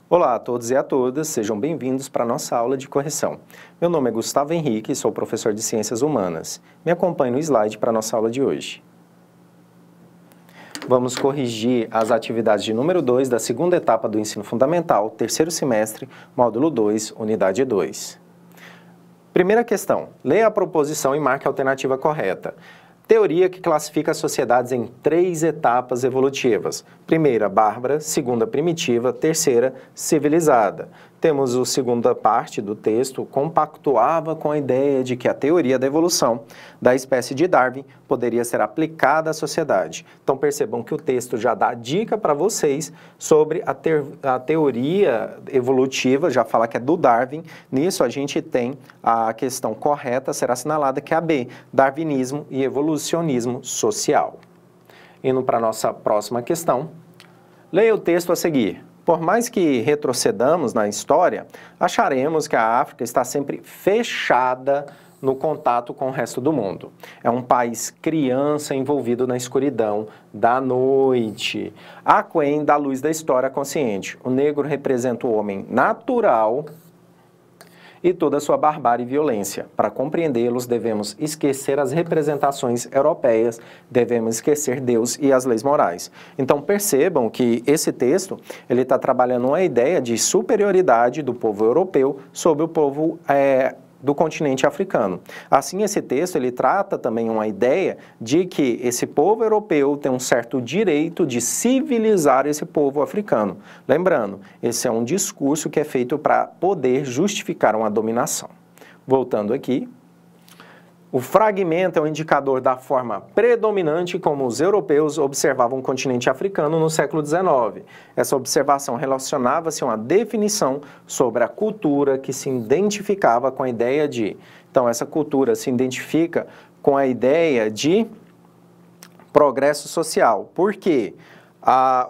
Olá a todos e a todas, sejam bem-vindos para a nossa aula de correção. Meu nome é Gustavo Henrique e sou professor de Ciências Humanas. Me acompanhe no slide para a nossa aula de hoje. Vamos corrigir as atividades de número 2 da segunda etapa do ensino fundamental, terceiro semestre, módulo 2, unidade 2. Primeira questão, leia a proposição e marque a alternativa correta. Teoria que classifica as sociedades em 3 etapas evolutivas. Primeira, bárbara, segunda, primitiva, terceira, civilizada. Temos a segunda parte do texto, compactuava com a ideia de que a teoria da evolução da espécie de Darwin poderia ser aplicada à sociedade. Então percebam que o texto já dá dica para vocês sobre a teoria evolutiva, já fala que é do Darwin. Nisso a gente tem a questão correta, será assinalada, que é a B, darwinismo e evolucionismo social. Indo para a nossa próxima questão, leia o texto a seguir. Por mais que retrocedamos na história, acharemos que a África está sempre fechada no contato com o resto do mundo. É um país criança envolvido na escuridão da noite, aquém da luz da história consciente. O negro representa o homem natural e toda a sua barbárie e violência. Para compreendê-los, devemos esquecer as representações europeias, devemos esquecer Deus e as leis morais. Então percebam que esse texto ele está trabalhando uma ideia de superioridade do povo europeu sobre o povo do continente africano. Assim, esse texto ele trata também uma ideia de que esse povo europeu tem um certo direito de civilizar esse povo africano. Lembrando, esse é um discurso que é feito para poder justificar uma dominação. Voltando aqui, o fragmento é um indicador da forma predominante como os europeus observavam o continente africano no século XIX. Essa observação relacionava-se a uma definição sobre a cultura que se identificava com a ideia de... Então, essa cultura se identifica com a ideia de progresso social. Por quê?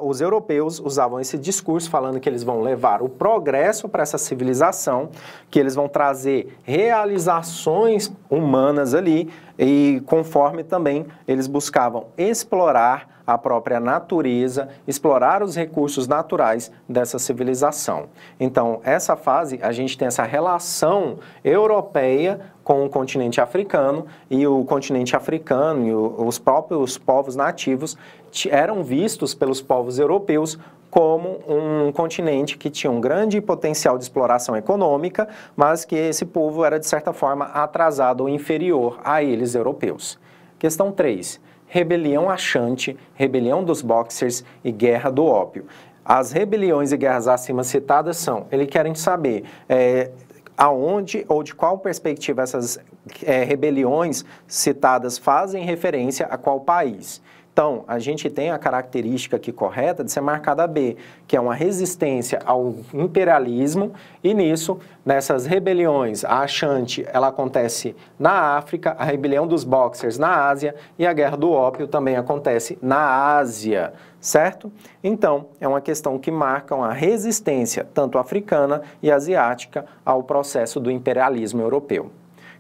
Os europeus usavam esse discurso falando que eles vão levar o progresso para essa civilização, que eles vão trazer realizações humanas ali e conforme também eles buscavam explorar a própria natureza, explorar os recursos naturais dessa civilização. Então, essa fase, a gente tem essa relação europeia com o continente africano, e o continente africano e os próprios povos nativos eram vistos pelos povos europeus como um continente que tinha um grande potencial de exploração econômica, mas que esse povo era, de certa forma, atrasado ou inferior a eles europeus. Questão 3. Rebelião Achante, rebelião dos Boxers e guerra do ópio. As rebeliões e guerras acima citadas são, eles querem saber aonde ou de qual perspectiva essas rebeliões citadas fazem referência a qual país. Então, a gente tem a característica aqui correta de ser marcada B, que é uma resistência ao imperialismo, e nisso, nessas rebeliões, a Achante, ela acontece na África, a rebelião dos Boxers na Ásia, e a guerra do ópio também acontece na Ásia, certo? Então, é uma questão que marca uma resistência, tanto africana e asiática, ao processo do imperialismo europeu.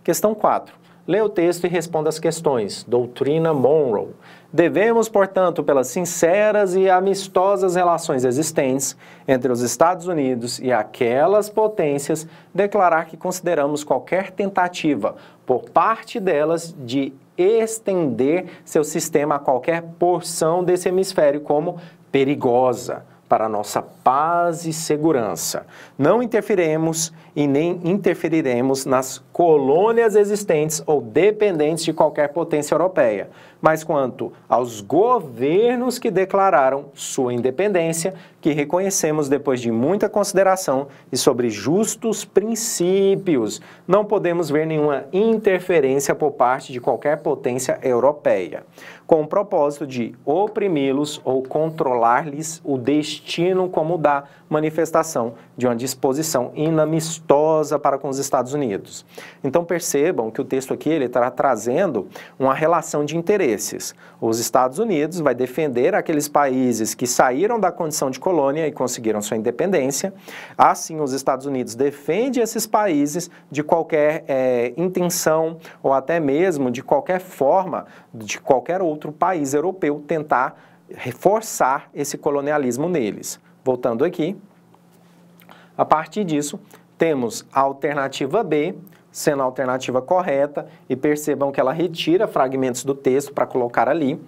Questão 4. Leia o texto e responda as questões. Doutrina Monroe. Devemos, portanto, pelas sinceras e amistosas relações existentes entre os Estados Unidos e aquelas potências, declarar que consideramos qualquer tentativa, por parte delas, de estender seu sistema a qualquer porção desse hemisfério como perigosa para a nossa paz e segurança. Não interferiremos e nem interferiremos nas colônias existentes ou dependentes de qualquer potência europeia, mas quanto aos governos que declararam sua independência, que reconhecemos depois de muita consideração e sobre justos princípios, não podemos ver nenhuma interferência por parte de qualquer potência europeia, com o propósito de oprimi-los ou controlar-lhes o destino como da manifestação de uma disposição inamistosa para com os Estados Unidos. Então percebam que o texto aqui ele está trazendo uma relação de interesses. Os Estados Unidos vai defender aqueles países que saíram da condição de colônia e conseguiram sua independência. Assim, os Estados Unidos defende esses países de qualquer intenção ou até mesmo de qualquer forma de qualquer outro país europeu tentar reforçar esse colonialismo neles. Voltando aqui, A partir disso, temos a alternativa B, sendo a alternativa correta, e percebam que ela retira fragmentos do texto para colocar ali.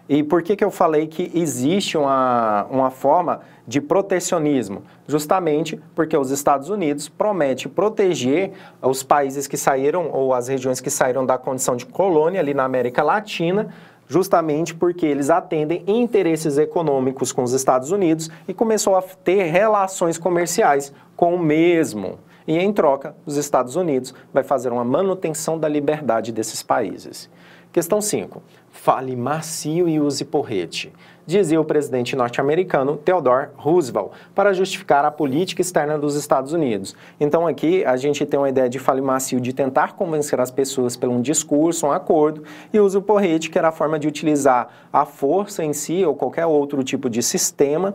E por que eu falei que existe uma forma de protecionismo? Justamente porque os Estados Unidos prometem proteger os países que saíram, ou as regiões que saíram da condição de colônia ali na América Latina, justamente porque eles atendem interesses econômicos com os Estados Unidos e começou a ter relações comerciais com o mesmo. E em troca, os Estados Unidos vai fazer uma manutenção da liberdade desses países. Questão 5. Fale macio e use porrete, dizia o presidente norte-americano Theodore Roosevelt, para justificar a política externa dos Estados Unidos. Então aqui a gente tem uma ideia de fale macio, de tentar convencer as pessoas por um discurso, um acordo, e use o porrete, que era a forma de utilizar a força em si ou qualquer outro tipo de sistema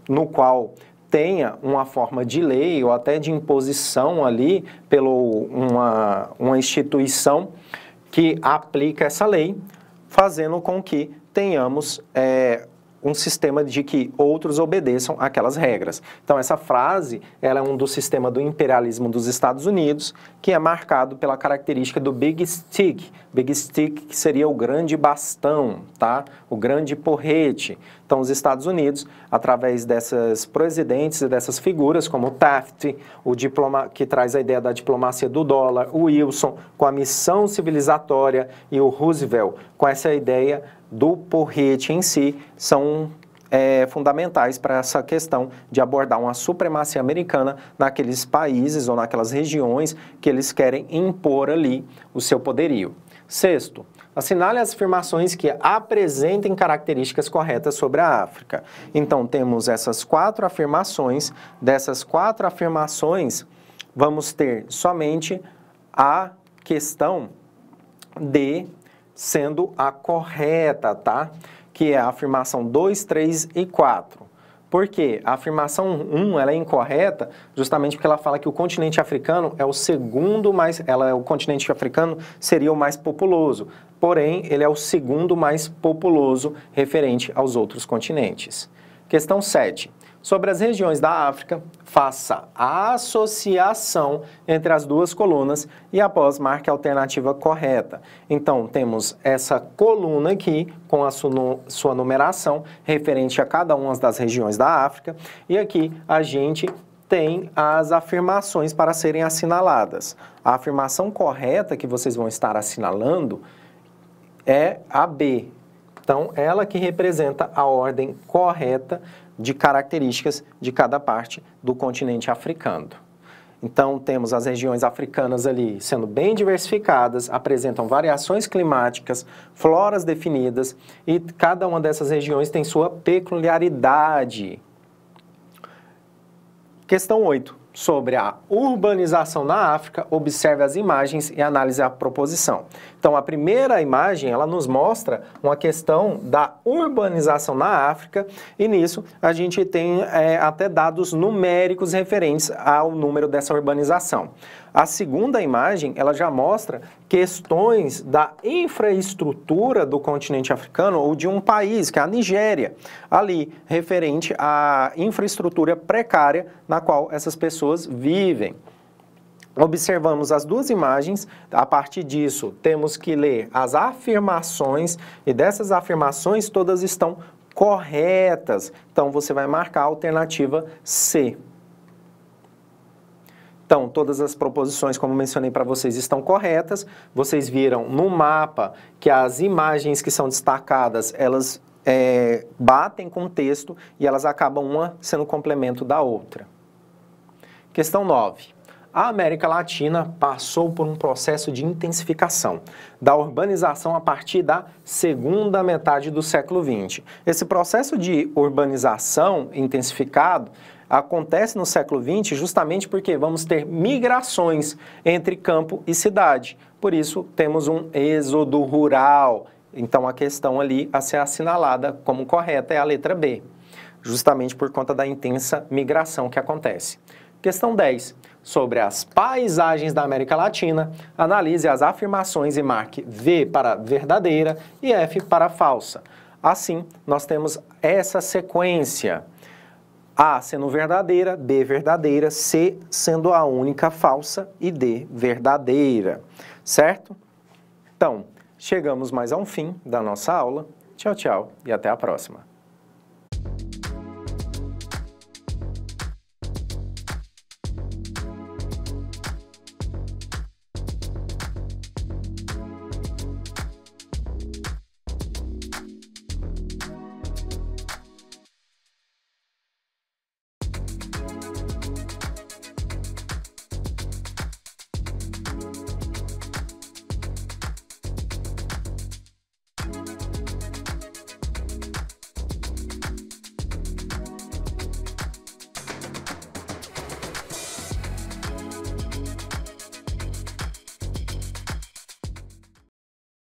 no qual tenha uma forma de lei ou até de imposição ali pela uma instituição que aplica essa lei, fazendo com que tenhamos um sistema de que outros obedeçam aquelas regras. Então, essa frase ela é do sistema do imperialismo dos Estados Unidos, que é marcado pela característica do Big Stick. Big Stick que seria o grande bastão, tá? O grande porrete. Então, os Estados Unidos, através dessas presidentes e dessas figuras, como o Taft, que traz a ideia da diplomacia do dólar, o Wilson, com a missão civilizatória, e o Roosevelt, com essa ideia do porrete em si, são fundamentais para essa questão de abordar uma supremacia americana naqueles países ou naquelas regiões que eles querem impor ali o seu poderio. 6º, assinale as afirmações que apresentem características corretas sobre a África. Então, temos essas 4 afirmações. Dessas 4 afirmações, vamos ter somente a questão D sendo a correta, tá? Que é a afirmação 2, 3 e 4. Por quê? A afirmação 1 ela é incorreta justamente porque ela fala que o continente africano é o segundo mais... o continente africano seria o mais populoso, porém, ele é o segundo mais populoso referente aos outros continentes. Questão 7. Sobre as regiões da África, faça a associação entre as duas colunas e após marque a alternativa correta. Então, temos essa coluna aqui com a sua numeração referente a cada uma das regiões da África, e aqui a gente tem as afirmações para serem assinaladas. A afirmação correta que vocês vão estar assinalando é a B. Então, ela que representa a ordem correta de características de cada parte do continente africano. Então, temos as regiões africanas ali sendo bem diversificadas, apresentam variações climáticas, floras definidas, e cada uma dessas regiões tem sua peculiaridade. Questão 8. Sobre a urbanização na África, observe as imagens e analise a proposição. Então, a primeira imagem, ela nos mostra uma questão da urbanização na África, e nisso a gente tem até dados numéricos referentes ao número dessa urbanização. A segunda imagem, ela já mostra questões da infraestrutura do continente africano ou de um país, que é a Nigéria, ali, referente à infraestrutura precária na qual essas pessoas vivem. Observamos as duas imagens, a partir disso temos que ler as afirmações, e dessas afirmações todas estão corretas. Então, você vai marcar a alternativa C. Então, todas as proposições, como mencionei para vocês, estão corretas. Vocês viram no mapa que as imagens que são destacadas, elas batem com o texto e elas acabam uma sendo complemento da outra. Questão 9. A América Latina passou por um processo de intensificação da urbanização a partir da segunda metade do século XX. Esse processo de urbanização intensificado acontece no século XX justamente porque vamos ter migrações entre campo e cidade. Por isso, temos um êxodo rural. Então, a questão ali a ser assinalada como correta é a letra B, justamente por conta da intensa migração que acontece. Questão 10. Sobre as paisagens da América Latina, analise as afirmações e marque V para verdadeira e F para falsa. Assim, nós temos essa sequência. A sendo verdadeira, B verdadeira, C sendo a única falsa e D verdadeira, certo? Então, chegamos mais a um fim da nossa aula. Tchau, tchau e até a próxima.